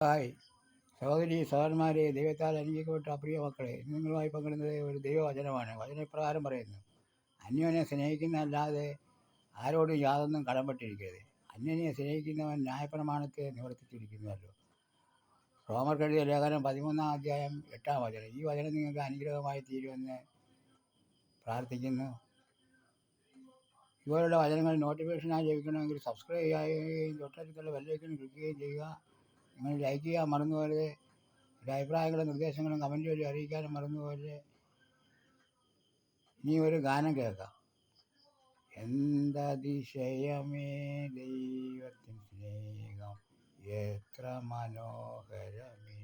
Hi സഹോദരി സഹോദരന്മാരെ, ദൈവത്താൽ അനുഗ്രഹിക്കപ്പെട്ട പ്രിയ മക്കളെ, ഇന്ന് നിങ്ങളുമായി പങ്കിടുന്നത് ഒരു ദൈവവചനമാണ്. വചനം ഇപ്രകാരം പറയുന്നു: അന്യോന്യം സ്നേഹിക്കുന്നതല്ലാതെ ആരോടും യാതൊന്നും കടംപെട്ടിരിക്കരുത്. അന്യോന്യം സ്നേഹിക്കുന്നവൻ ന്യായപ്രമാണത്തെ നിവർത്തിച്ചിരിക്കുന്നുവല്ലോ. റോമർക്കെഴുതിയ ലേഖനം 13-ാം അധ്യായം 8-ാം വചനം. ഈ വചനം നിങ്ങൾക്ക് അനുഗ്രഹമായി തീരുമെന്ന് പ്രാർത്ഥിക്കുന്നു. ഇവരുടെ വചനങ്ങൾ നോട്ടിഫിക്കേഷനായി ലഭിക്കണമെങ്കിൽ സബ്സ്ക്രൈബ് ചെയ്യുകയും തൊട്ടടുത്തുള്ള ബെല്ലൈക്കൺ ക്ലിക്ക് ചെയ്യുകയും ചെയ്യുക. നിങ്ങൾ ലൈക്ക് ചെയ്യാൻ മറന്നുപോലെ, എൻ്റെ അഭിപ്രായങ്ങളും നിർദ്ദേശങ്ങളും കമൻറ്റ് വഴി അറിയിക്കാനും മറന്നുപോലെ. ഇനി ഒരു ഗാനം കേൾക്കാം. എന്തതിശയമേ ദൈവത്തിൻ സ്നേഹം, എത്ര മനോഹരമേ,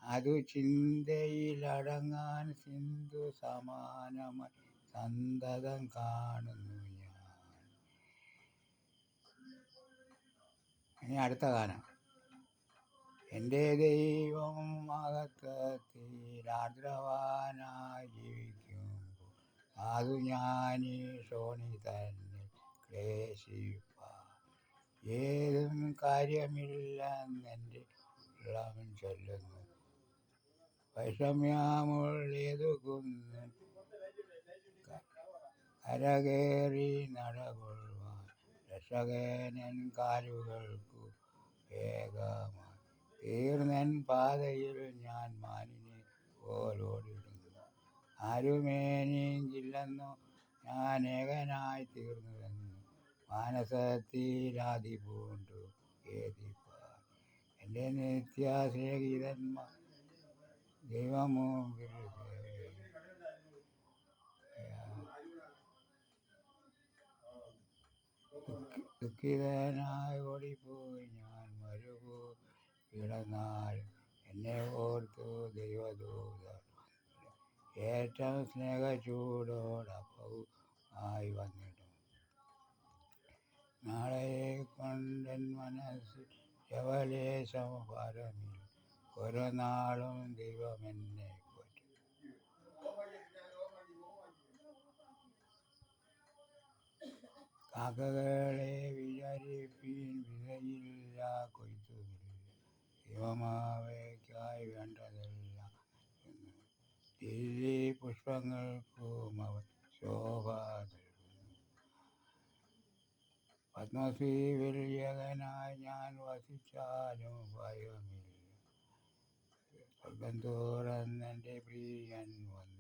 അതു ചിന്തയിലടങ്ങാൻ സിന്ധു സമാനമായി സന്തതം കാണുന്നു ഞാൻ. ഇനി അടുത്ത ഗാനം. എൻ്റെ ദൈവം മഹത്വത്തിൽ ആർദ്രവാനായി ജീവിക്കുമ്പോൾ അതു ഞാനീ ഷോണി തന്നെ ക്ലേശിപ്പാൻ ഏതും കാര്യമില്ലെന്നെൻ്റെ ഉള്ളവൻ ചൊല്ലുന്നു. വൈഷമ്യമുള്ളേതു കുന്നും കരകേറി നടകൊള്ളുവാൻ രക്ഷകനൻ കാലുകൾക്കു വേഗമായി തീർന്നൻ പാതയിൽ ഞാൻ മാനിനെ പോലോടിടുന്നു. ആരുമേനിക്കില്ലെന്നു ഞാൻ ഏകനായി തീർന്നുവെന്നു മാനസത്തിലാദി പൂണ്ടു ഖേദിപ്പാൻ എൻ്റെ നിത്യ സ്നേഹിതന്മാർ ദൈവമുമ്പിൽ ദുഃഖിതനായി ഓടിപ്പോയി ഞാൻ മരുഭൂ കിടന്നാലും എന്നെ ഓർത്തു ദൈവദൂതർ ഏറ്റവും സ്നേഹചൂടോടപ്പവുമായി വന്നിടും. നാളെയെ കൊണ്ടെൻ മനസ്സിൽ യവലേശം ഭാരമില്ല, ഓരോ നാളും ദൈവം എന്നെ പോറ്റും. കാക്കകളെ വിചാരിപ്പീൻ, വിതയില്ല, കൊയ്ത്തുമില്ല, ദൈവമാവയ്ക്കായി വേണ്ടതെല്ലാം തരുന്നു. ലില്ലി പുഷ്പങ്ങൾക്കും അവൻ ശോഭ നൽകുന്നു. പത്മദ്വീപിൽ ഏകനായി ഞാൻ വസിച്ചാലും ഭയമില്ല, സ്വർഗം തുറന്നെൻ്റെ പ്രിയൻ വന്നു